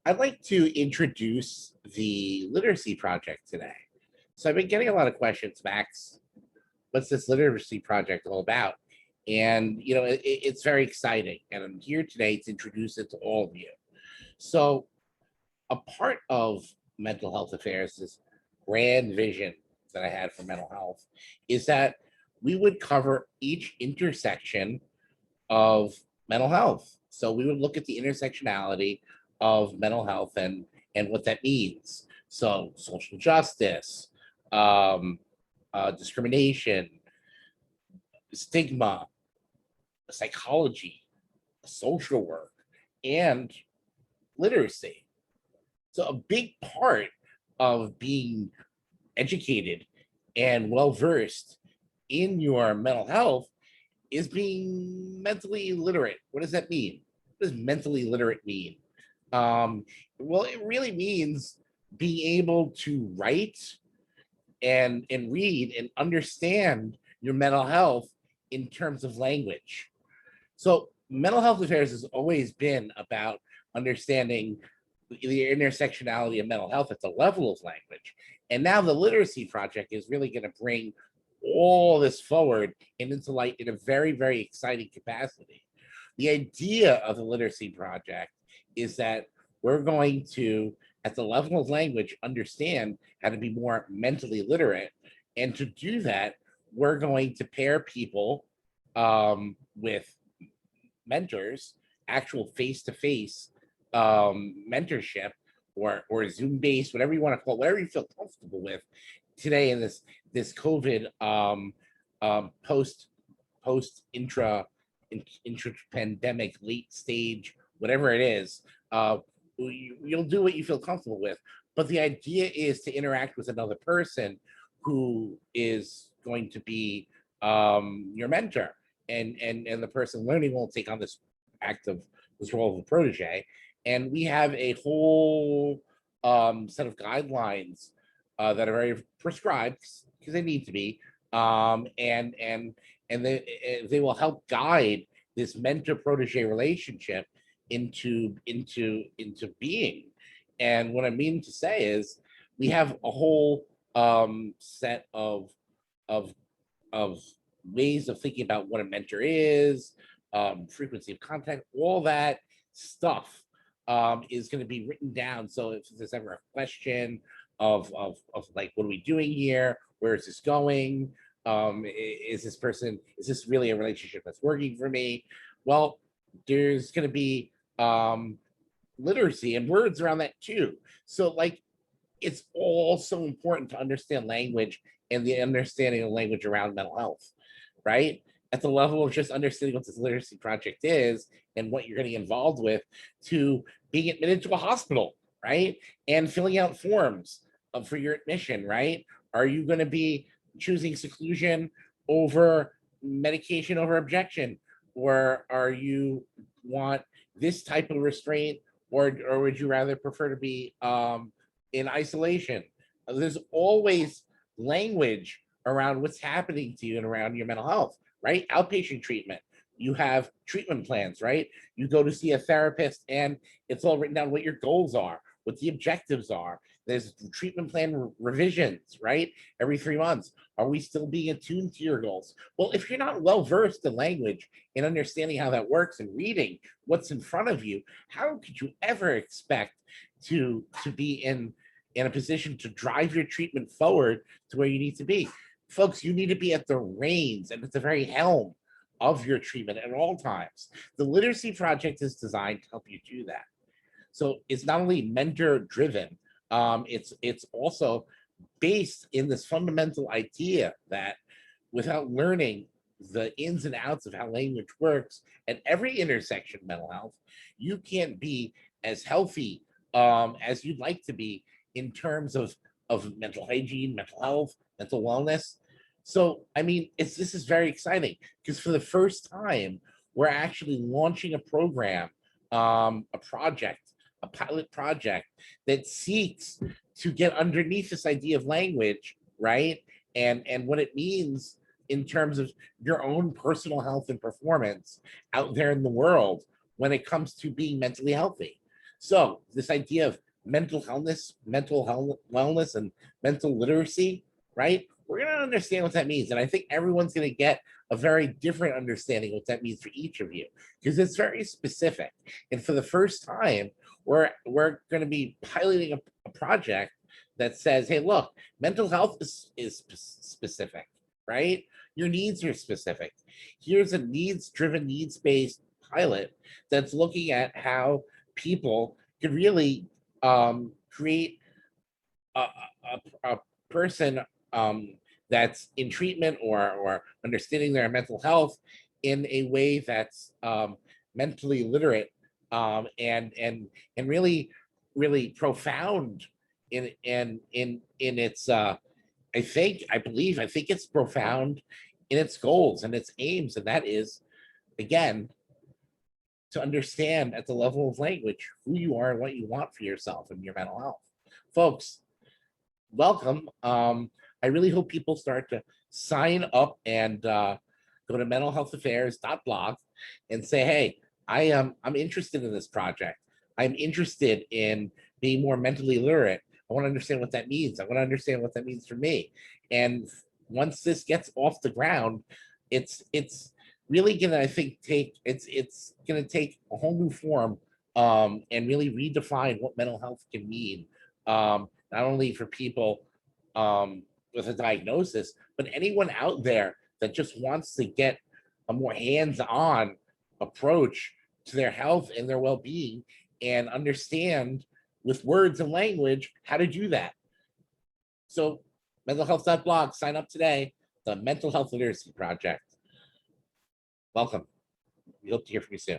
I'd like to introduce the literacy project today. So I've been getting a lot of questions, Max. What's this literacy project all about? And it's very exciting, and I'm here today to introduce it to all of you. So a part of mental health affairs, this grand vision that I had for mental health, is that we would cover each intersection of mental health. So we would look at the intersectionality of mental health and what that means. So social justice, um, discrimination, stigma, psychology, social work, and literacy. So a big part of being educated and well versed in your mental health is being mentally literate. What does that mean? What does mentally literate mean? Um, well, it really means being able to write and read and understand your mental health in terms of language. So mental health affairs has always been about understanding the intersectionality of mental health at the level of language. And now the Literacy Project is really going to bring all this forward and into light in a very, very exciting capacity. The idea of the Literacy Project is that we're going to, at the level of language, understand how to be more mentally literate. And to do that, we're going to pair people with mentors, actual face-to-face mentorship, or Zoom based, whatever you want to call it, whatever you feel comfortable with today in this COVID post intra pandemic late stage, whatever it is. You'll do what you feel comfortable with, but the idea is to interact with another person who is going to be your mentor, and the person learning will take on this role of a protege. And we have a whole set of guidelines that are very prescribed, because they need to be, and they will help guide this mentor protege relationship into being. And what I mean to say is, we have a whole set of of ways of thinking about what a mentor is, frequency of contact, all that stuff is going to be written down. So if there's ever a question of like, what are we doing here? Where is this going? Is this really a relationship that's working for me? Well, there's going to be literacy and words around that too. So like, it's all so important to understand language and the understanding of language around mental health, right? At the level of just understanding what this literacy project is and what you're getting involved with, to being admitted to a hospital, right? And filling out forms for your admission, right? Are you going to be choosing seclusion over medication over objection? Or are you want this type of restraint, or would you rather prefer to be in isolation? There's always language around what's happening to you and around your mental health, right? Outpatient treatment. You have treatment plans, right? You go to see a therapist and it's all written down what your goals are, what the objectives are. There's treatment plan revisions, right? Every 3 months. Are we still being attuned to your goals? Well, if you're not well versed in language and understanding how that works and reading what's in front of you, how could you ever expect to be in a position to drive your treatment forward to where you need to be? Folks, you need to be at the reins and at the very helm of your treatment at all times. The Literacy Project is designed to help you do that. So it's not only mentor driven, it's also based in this fundamental idea that without learning the ins and outs of how language works at every intersection of mental health, you can't be as healthy as you'd like to be in terms of mental hygiene, mental health, mental wellness. So, I mean, this is very exciting, because for the first time, we're actually launching a program, a pilot project that seeks to get underneath this idea of language, right? And what it means in terms of your own personal health and performance out there in the world, when it comes to being mentally healthy. So this idea of mental wellness, and mental literacy, right? We're going to understand what that means. And I think everyone's going to get a very different understanding of what that means for each of you, because it's very specific. And for the first time, we're going to be piloting a project that says, hey, look, mental health is specific, right? Your needs are specific. Here's a needs-driven, needs-based pilot that's looking at how people could really create a person that's in treatment or understanding their mental health in a way that's mentally literate, and really profound in its I think it's profound in its goals and its aims, and that is, again, to understand at the level of language who you are and what you want for yourself and your mental health. Folks, welcome. I really hope people start to sign up and go to mentalhealthaffairs.blog and say, hey, I'm interested in this project. I'm interested in being more mentally literate. I want to understand what that means. I want to understand what that means for me. And once this gets off the ground, it's really gonna, I think, it's gonna take a whole new form, and really redefine what mental health can mean, not only for people with a diagnosis, but anyone out there that just wants to get a more hands-on approach to their health and their well-being, and understand with words and language how to do that. So mentalhealth.blog, sign up today. The Mental Health Literacy Project. Welcome. We hope to hear from you soon.